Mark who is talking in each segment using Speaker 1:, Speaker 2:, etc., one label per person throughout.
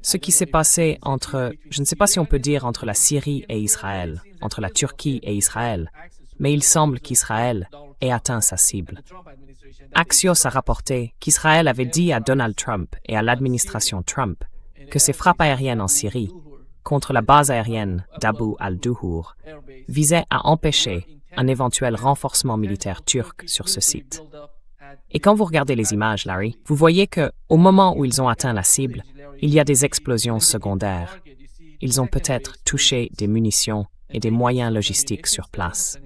Speaker 1: Ce qui s'est passé entre, je ne sais pas si on peut dire entre la Syrie et Israël, entre la Turquie et Israël, mais il semble qu'Israël ait atteint sa cible. Axios a rapporté qu'Israël avait dit à Donald Trump et à l'administration Trump que ses frappes aériennes en Syrie, contre la base aérienne d'Abu al-Duhur, visaient à empêcher un éventuel renforcement militaire turc sur ce site. Et quand vous regardez les images, Larry, vous voyez que, au moment où ils ont atteint la cible, il y a des explosions secondaires. Ils ont peut-être touché des munitions et des moyens logistiques sur place.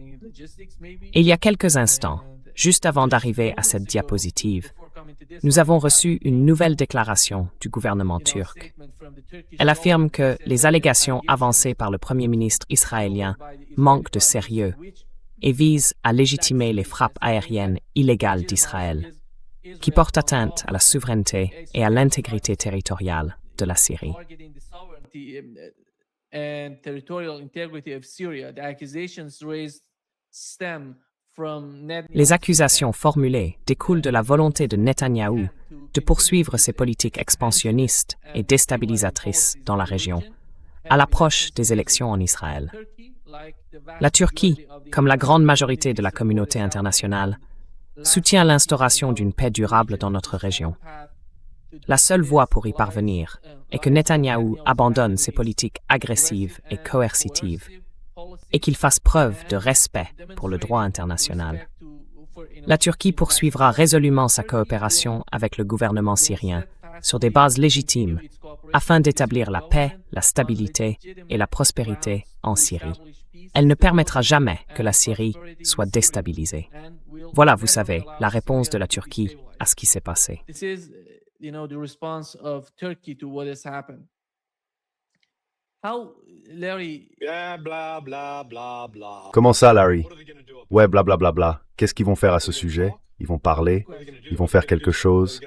Speaker 1: Et il y a quelques instants, juste avant d'arriver à cette diapositive, nous avons reçu une nouvelle déclaration du gouvernement turc. Elle affirme que les allégations avancées par le Premier ministre israélien manquent de sérieux et visent à légitimer les frappes aériennes illégales d'Israël, qui portent atteinte à la souveraineté et à l'intégrité territoriale de la Syrie. Les accusations formulées découlent de la volonté de Netanyahou de poursuivre ses politiques expansionnistes et déstabilisatrices dans la région, à l'approche des élections en Israël. La Turquie, comme la grande majorité de la communauté internationale, soutient l'instauration d'une paix durable dans notre région. La seule voie pour y parvenir est que Netanyahou abandonne ses politiques agressives et coercitives et qu'il fasse preuve de respect pour le droit international. La Turquie poursuivra résolument sa coopération avec le gouvernement syrien sur des bases légitimes afin d'établir la paix, la stabilité et la prospérité en Syrie. Elle ne permettra jamais que la Syrie soit déstabilisée. Voilà, vous savez, la réponse de la Turquie à ce qui s'est passé.
Speaker 2: Comment ça, Larry? Ouais, blablabla. Bla, bla, bla. Qu'est-ce qu'ils vont faire à ce sujet? Ils vont parler? Ils vont faire quelque chose?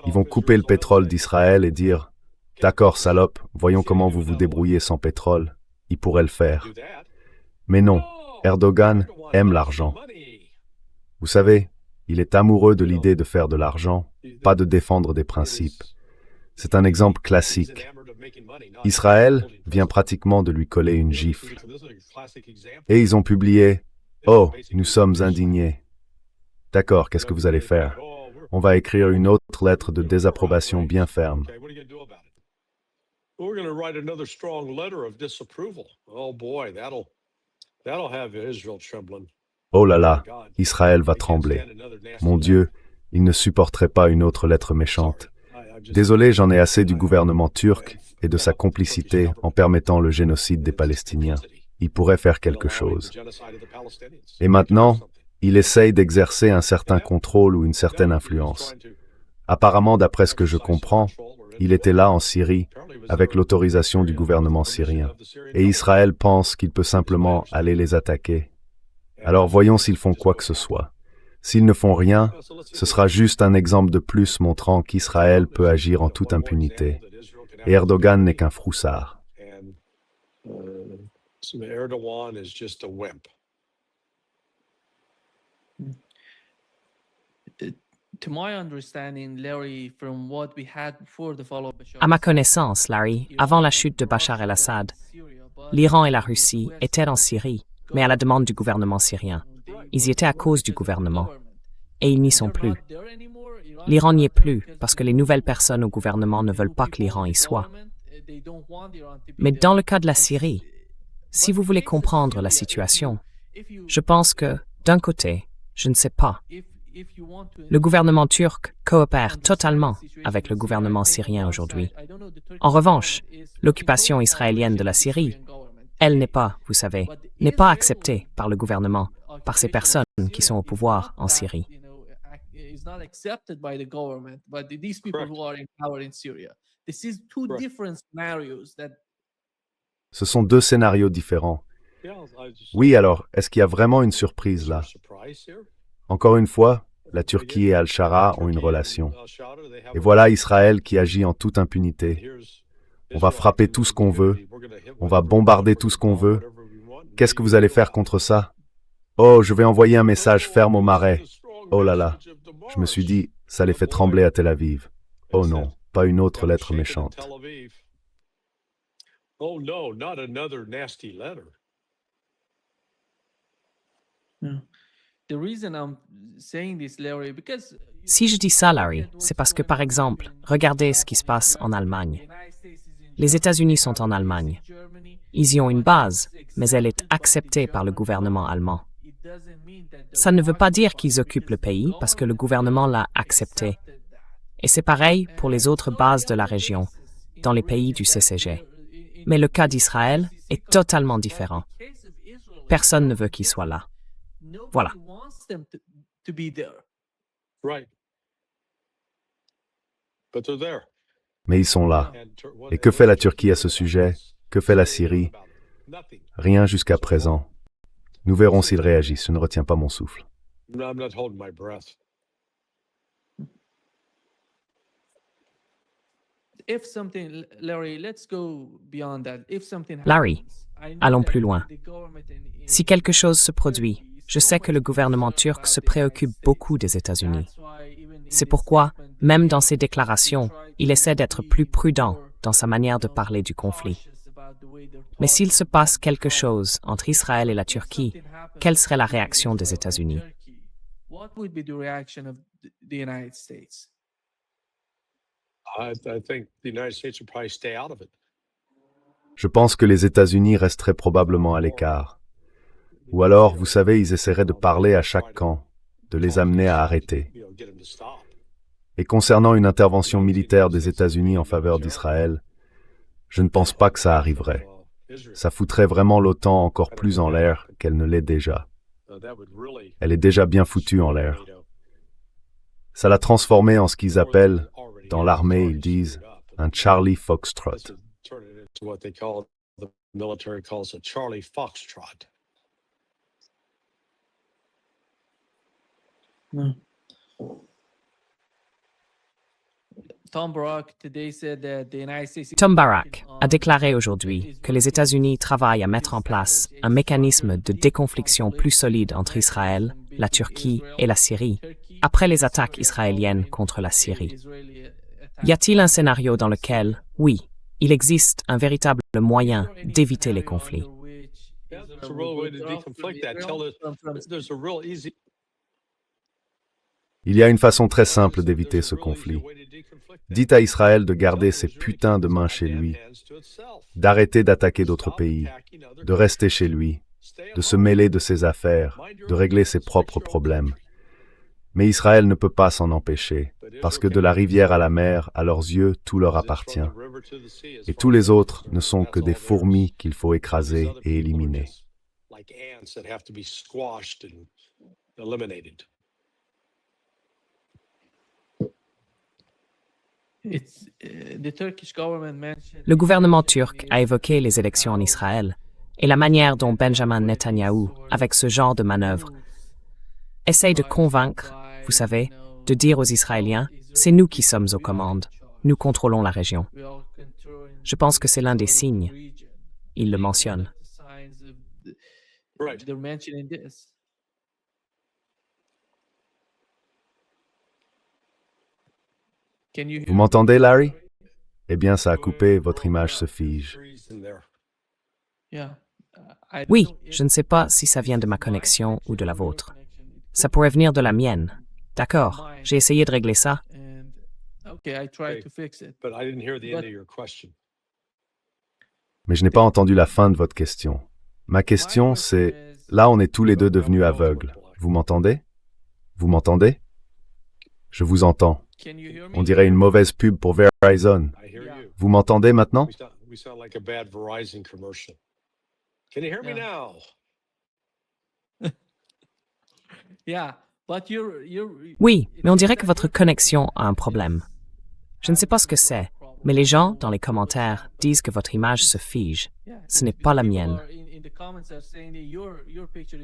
Speaker 2: Ils vont couper le pétrole d'Israël et dire « D'accord, salope, voyons comment vous vous débrouillez sans pétrole. » Ils pourraient le faire. Mais non, Erdogan aime l'argent. Vous savez, il est amoureux de l'idée de faire de l'argent, pas de défendre des principes. C'est un exemple classique. Israël vient pratiquement de lui coller une gifle. Et ils ont publié « Oh, nous sommes indignés. » D'accord, qu'est-ce que vous allez faire? On va écrire une autre lettre de désapprobation bien ferme. Oh là là, Israël va trembler. Mon Dieu, il ne supporterait pas une autre lettre méchante. Désolé, j'en ai assez du gouvernement turc et de sa complicité en permettant le génocide des Palestiniens. Il pourrait faire quelque chose. Et maintenant, il essaye d'exercer un certain contrôle ou une certaine influence. Apparemment, d'après ce que je comprends, il était là en Syrie avec l'autorisation du gouvernement syrien. Et Israël pense qu'il peut simplement aller les attaquer. Alors voyons s'ils font quoi que ce soit. S'ils ne font rien, ce sera juste un exemple de plus montrant qu'Israël peut agir en toute impunité. Et Erdogan n'est qu'un froussard.
Speaker 1: À ma connaissance, Larry, avant la chute de Bachar el-Assad, l'Iran et la Russie étaient en Syrie, mais à la demande du gouvernement syrien. Ils y étaient à cause du gouvernement. Et ils n'y sont plus. L'Iran n'y est plus parce que les nouvelles personnes au gouvernement ne veulent pas que l'Iran y soit. Mais dans le cas de la Syrie, si vous voulez comprendre la situation, je pense que, d'un côté, je ne sais pas. Le gouvernement turc coopère totalement avec le gouvernement syrien aujourd'hui. En revanche, l'occupation israélienne de la Syrie, elle n'est pas, vous savez, n'est pas acceptée par le gouvernement, par ces personnes qui sont au pouvoir en Syrie.
Speaker 2: Ce sont deux scénarios différents. Oui, alors, est-ce qu'il y a vraiment une surprise là? Encore une fois, la Turquie et Al-Shara ont une relation. Et voilà Israël qui agit en toute impunité. On va frapper tout ce qu'on veut. On va bombarder tout ce qu'on veut. Qu'est-ce que vous allez faire contre ça? Oh, je vais envoyer un message ferme au Marais. Oh là là, je me suis dit, ça les fait trembler à Tel Aviv. Oh non, pas une autre lettre méchante.
Speaker 3: Oh no, not another nasty letter.
Speaker 4: Yeah. The reason I'm saying this, Larry, because
Speaker 1: Si je dis ça, Larry, c'est parce que, par exemple, regardez ce qui se passe en Allemagne. Les États-Unis sont en Allemagne. Ils y ont une base, mais elle est acceptée par le gouvernement allemand. Ça ne veut pas dire qu'ils occupent le pays parce que le gouvernement l'a accepté. Et c'est pareil pour les autres bases de la région, dans les pays du CCG. Mais le cas d'Israël est totalement différent. Personne ne veut qu'il soit là. Voilà.
Speaker 3: Right. But they're there.
Speaker 2: Mais ils sont là. Et que fait la Turquie à ce sujet? Que fait la Syrie? Rien jusqu'à présent. Nous verrons s'ils réagissent. Je ne retiens pas mon souffle.
Speaker 3: No, I'm not holding my breath.
Speaker 4: if something, Larry, let's go beyond that. If something
Speaker 1: Larry,
Speaker 4: happens, I know
Speaker 1: allons
Speaker 4: that
Speaker 1: plus loin.
Speaker 4: the government in
Speaker 1: Si quelque chose se produit, je sais que le gouvernement turc se préoccupe beaucoup des États-Unis. C'est pourquoi, même dans ses déclarations, il essaie d'être plus prudent dans sa manière de parler du conflit. Mais s'il se passe quelque chose entre Israël et la Turquie, quelle serait la réaction des États-Unis?
Speaker 4: What would be the reaction of the United States?
Speaker 3: I think the United States would probably stay out of it.
Speaker 2: Je pense que les États-Unis resteraient probablement à l'écart. Ou alors, vous savez, ils essaieraient de parler à chaque camp, de les amener à arrêter.
Speaker 3: You know, get them to stop.
Speaker 2: Et concernant une intervention militaire des États-Unis en faveur d'Israël, je ne pense pas que ça arriverait. Ça foutrait vraiment l'OTAN encore plus en l'air qu'elle ne l'est déjà. Elle est déjà bien foutue en l'air. Ça l'a transformée en ce qu'ils appellent, dans l'armée, ils disent, un Charlie Foxtrot.
Speaker 3: Turn it into what they call, the military calls a Charlie Foxtrot.
Speaker 4: Tom Barrack today said that the United States
Speaker 1: Tom Barrack a déclaré aujourd'hui que les États-Unis travaillent à mettre en place un mécanisme de déconfliction plus solide entre Israël, la Turquie et la Syrie, après les attaques israéliennes contre la Syrie. Y a-t-il un scénario dans lequel, oui, il existe un véritable moyen d'éviter les conflits?
Speaker 3: Yeah, there's a real way to deconflict that. There's a real easy.
Speaker 2: Il y a une façon très simple d'éviter ce conflit. Dites à Israël de garder ses putains de mains chez lui, d'arrêter d'attaquer d'autres pays, de rester chez lui, de se mêler de ses affaires, de régler ses propres problèmes. Mais Israël ne peut pas s'en empêcher, parce que de la rivière à la mer, à leurs yeux, tout leur appartient. Et tous les autres ne sont que des fourmis qu'il faut écraser et éliminer.
Speaker 3: Like ants that have to be squashed and eliminated.
Speaker 4: the Turkish government mentioned
Speaker 1: Le gouvernement turc a évoqué les élections en Israël et la manière dont Benjamin Netanyahou, avec ce genre de manœuvre, essaye de convaincre, vous savez, de dire aux Israéliens, c'est nous qui sommes aux commandes, nous contrôlons la région. Je pense que c'est l'un des signes. Il le mentionne.
Speaker 3: Right.
Speaker 4: They're mentioning this. Can you
Speaker 2: Vous m'entendez, Larry? Eh bien, ça a coupé, votre image se fige.
Speaker 3: Freeze in there.
Speaker 4: Yeah. I don't
Speaker 1: Oui,
Speaker 4: know if
Speaker 1: je ne sais pas si ça vient de ma connexion ou de la vôtre. Ça pourrait venir de la mienne. D'accord, j'ai essayé de régler ça.
Speaker 4: and okay, I tried to fix it.
Speaker 3: But I didn't hear the end of your question.
Speaker 2: Mais je n'ai pas entendu la fin de votre question. Ma question, c'est, là on est tous les deux devenus aveugles. Vous m'entendez? Vous m'entendez? Je vous entends.
Speaker 4: Can you hear me?
Speaker 2: On dirait une mauvaise pub pour Verizon.
Speaker 3: I hear you.
Speaker 2: Vous m'entendez maintenant?
Speaker 3: We sound like a bad Verizon commercial. Can you hear me
Speaker 4: Yeah.
Speaker 3: now?
Speaker 4: Yeah, but
Speaker 1: Oui, mais on dirait que votre connexion a un problème. Je ne sais pas ce que c'est, mais les gens, dans les commentaires, disent que votre image se fige. Ce n'est pas la mienne.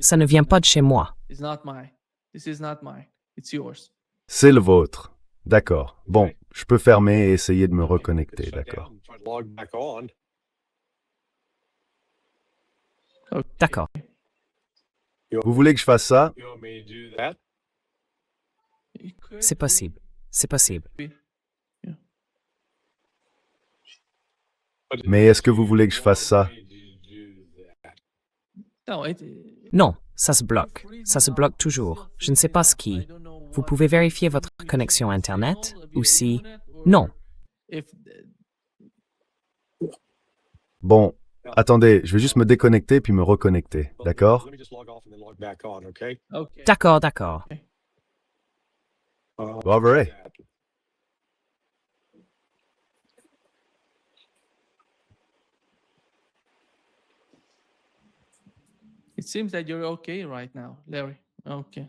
Speaker 1: Ça ne vient pas de chez moi.
Speaker 4: It's not mine. This is not mine. It's yours.
Speaker 2: C'est le vôtre. D'accord. Bon, je peux fermer et essayer de me reconnecter,
Speaker 3: Shut
Speaker 2: d'accord.
Speaker 3: down, try to log back on.
Speaker 1: D'accord.
Speaker 2: Vous voulez que je fasse ça?
Speaker 3: You want me to do that?
Speaker 1: C'est possible. C'est possible.
Speaker 2: Mais est-ce que vous voulez que je fasse ça?
Speaker 1: Non, ça se bloque. Ça se bloque toujours. Je ne sais pas ce qui. Vous pouvez vérifier votre connexion Internet ou si... Non.
Speaker 2: Bon, attendez, je vais juste me déconnecter puis me reconnecter, d'accord?
Speaker 3: Let me just log off and then log back on, okay?
Speaker 1: D'accord, d'accord.
Speaker 2: Bon, vrai.
Speaker 4: It seems that you're okay right now, Larry. Okay.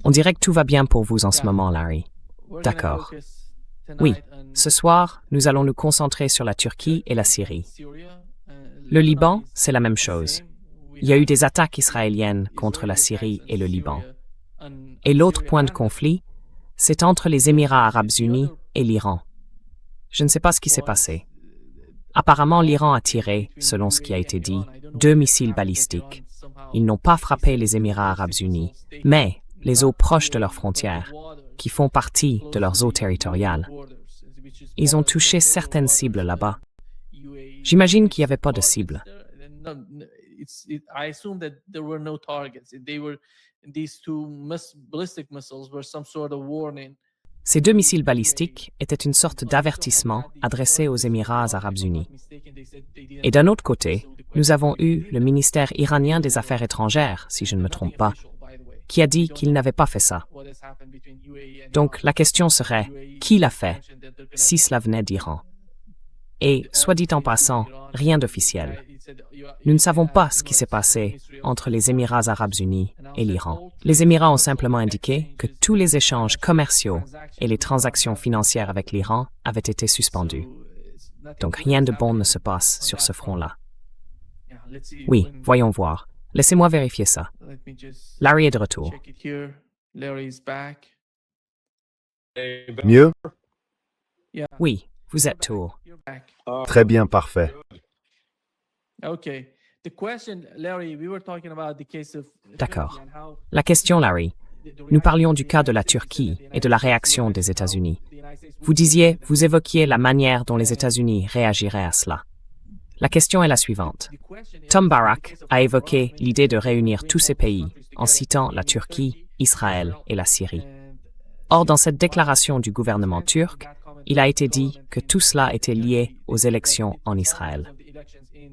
Speaker 1: On dirait que tout va bien pour vous en ce moment, Larry.
Speaker 4: We're gonna
Speaker 1: D'accord.
Speaker 4: focus
Speaker 1: Oui,
Speaker 4: tonight on
Speaker 1: ce soir, nous allons nous concentrer sur la Turquie et la Syrie.
Speaker 4: Syria,
Speaker 1: Le Liban,
Speaker 4: Lebanon is
Speaker 1: c'est la même
Speaker 4: the
Speaker 1: chose.
Speaker 4: same. We
Speaker 1: Il y a eu
Speaker 4: have
Speaker 1: des attaques israéliennes contre la
Speaker 4: Israeli
Speaker 1: Syrie
Speaker 4: attacks
Speaker 1: et
Speaker 4: on
Speaker 1: le Liban.
Speaker 4: Syria and
Speaker 1: Et l'autre
Speaker 4: Syria
Speaker 1: point de
Speaker 4: and
Speaker 1: conflit, c'est entre les Émirats arabes unis et l'Iran. Je ne sais pas ce qui s'est passé. Apparemment, l'Iran a tiré, selon ce qui a été dit, 2 missiles balistiques. Ils n'ont pas frappé les Émirats arabes unis, mais les eaux proches de leurs frontières, qui font partie de leurs eaux territoriales. Ils ont touché certaines cibles là-bas. J'imagine qu'il n'y avait pas de cible.
Speaker 4: I assume that there were no targets. These two ballistic missiles were some sort of warning.
Speaker 1: Ces 2 missiles balistiques étaient une sorte d'avertissement adressé aux Émirats arabes unis. Et d'un autre côté, nous avons eu le ministère iranien des Affaires étrangères, si je ne me trompe pas, qui a dit qu'il n'avait pas fait ça. Donc la question serait, qui l'a fait, si cela venait d'Iran? Et, soit dit en passant, rien d'officiel. Nous ne savons pas ce qui s'est passé entre les Émirats arabes unis et l'Iran. Les Émirats ont simplement indiqué que tous les échanges commerciaux et les transactions financières avec l'Iran avaient été suspendus. Donc rien de bon ne se passe sur ce front-là. Oui, voyons voir. Laissez-moi vérifier ça. Larry est de retour.
Speaker 2: Mieux?
Speaker 1: Oui, vous êtes tour.
Speaker 2: Très bien, parfait.
Speaker 1: D'accord. La question, Larry. Nous parlions du cas de la Turquie et de la réaction des États-Unis. Vous évoquiez la manière dont les États-Unis réagiraient à cela. La question est la suivante. Tom Barak a évoqué l'idée de réunir tous ces pays en citant la Turquie, Israël et la Syrie. Or, dans cette déclaration du gouvernement turc, il a été dit que tout cela était lié aux élections en Israël.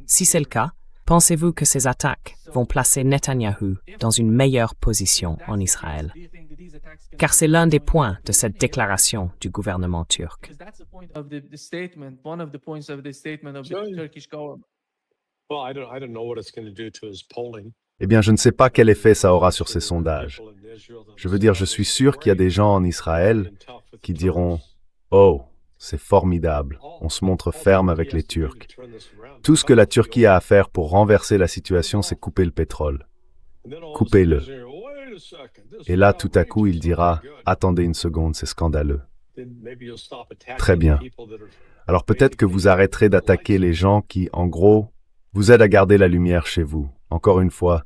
Speaker 1: Si c'est le cas, pensez-vous que ces attaques vont placer Netanyahou dans une meilleure position en Israël? Car c'est l'un des points de cette déclaration du gouvernement turc.
Speaker 3: Well, I don't know what it's going to do to his polling.
Speaker 2: Eh bien, je ne sais pas quel effet ça aura sur ses sondages. Je veux dire, je suis sûr qu'il y a des gens en Israël qui diront « Oh, c'est formidable, on se montre ferme avec les Turcs. Tout ce que la Turquie a à faire pour renverser la situation, c'est couper le pétrole. Coupez-le. » Et là, tout à coup, il dira « Attendez une seconde, c'est scandaleux. » Très bien. Alors peut-être que vous arrêterez d'attaquer les gens qui, en gros, vous aident à garder la lumière chez vous. Encore une fois,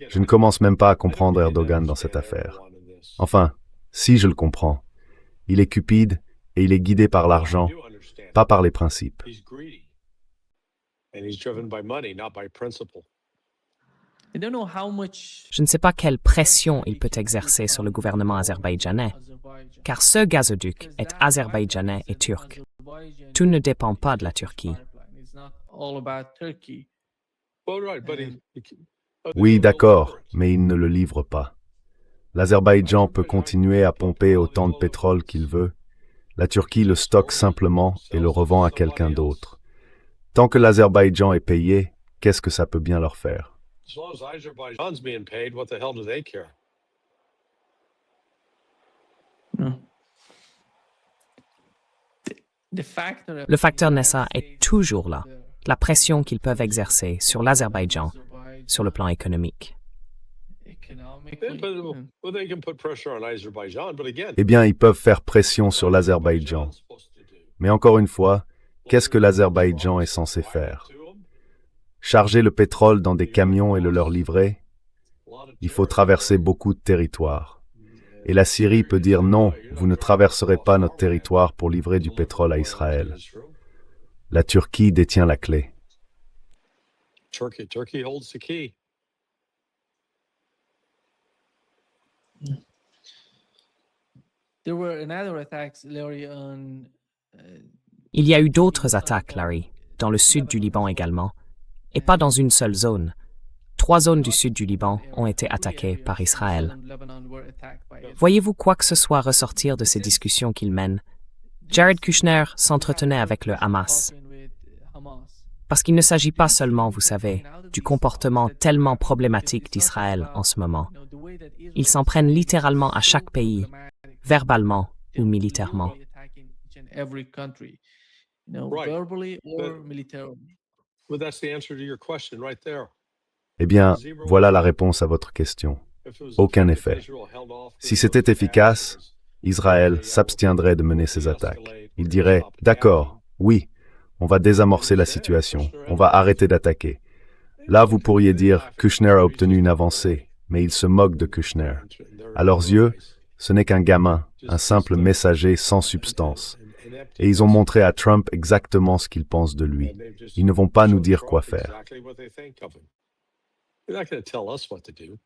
Speaker 2: je ne commence même pas à comprendre Erdogan dans cette affaire. Enfin, si je le comprends, il est cupide et il est guidé par l'argent, pas par les principes.
Speaker 1: Je ne sais pas quelle pression il peut exercer sur le gouvernement azerbaïdjanais, car ce gazoduc est azerbaïdjanais et turc. Tout ne dépend pas de la Turquie.
Speaker 2: Oui, d'accord, mais il ne le livre pas. L'Azerbaïdjan peut continuer à pomper autant de pétrole qu'il veut. La Turquie le stocke simplement et le revend à quelqu'un d'autre. Tant que l'Azerbaïdjan est payé, qu'est-ce que ça peut bien leur faire?
Speaker 1: Le facteur Nessa est toujours là, la pression qu'ils peuvent exercer sur l'Azerbaïdjan sur le plan économique.
Speaker 2: Eh bien, ils peuvent faire pression sur l'Azerbaïdjan. Mais encore une fois, qu'est-ce que l'Azerbaïdjan est censé faire? Charger le pétrole dans des camions et le leur livrer? Il faut traverser beaucoup de territoires. Et la Syrie peut dire non, vous ne traverserez pas notre territoire pour livrer du pétrole à Israël. La Turquie détient la clé.
Speaker 3: Turkey holds the key.
Speaker 4: There were another attacks, Larry, on
Speaker 1: Il y a eu d'autres attaques, Larry, dans le sud du Liban également, et pas dans une seule zone. 3 zones du sud du Liban ont été attaquées par Israël. Voyez-vous quoi que ce soit ressortir de ces discussions qu'il mène? Jared Kushner s'entretenait avec le Hamas. Parce qu'il ne s'agit pas seulement, vous savez, du comportement tellement problématique d'Israël en ce moment. Ils s'en prennent littéralement à chaque pays, verbalement ou militairement.
Speaker 3: Well, that's the answer to your question right there.
Speaker 2: Eh bien, voilà la réponse à votre question. Aucun effet. Si c'était efficace, Israël s'abstiendrait de mener ses attaques. Il dirait « D'accord, oui, on va désamorcer la situation, on va arrêter d'attaquer ». Là, vous pourriez dire « Kushner a obtenu une avancée », mais ils se moquent de Kushner. À leurs yeux, ce n'est qu'un gamin, un simple messager sans substance. Et ils ont montré à Trump exactement ce qu'ils pensent de lui. Ils ne vont pas nous dire quoi faire.
Speaker 3: They're not going to tell us what to do.